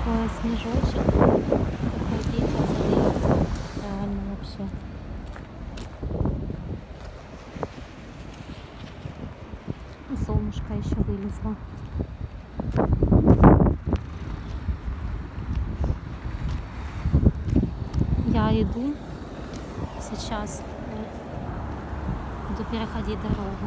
такой снежочек. Такой ветер задает. Реально вообще. И солнышко еще вылезло. Я иду сейчас, буду переходить дорогу.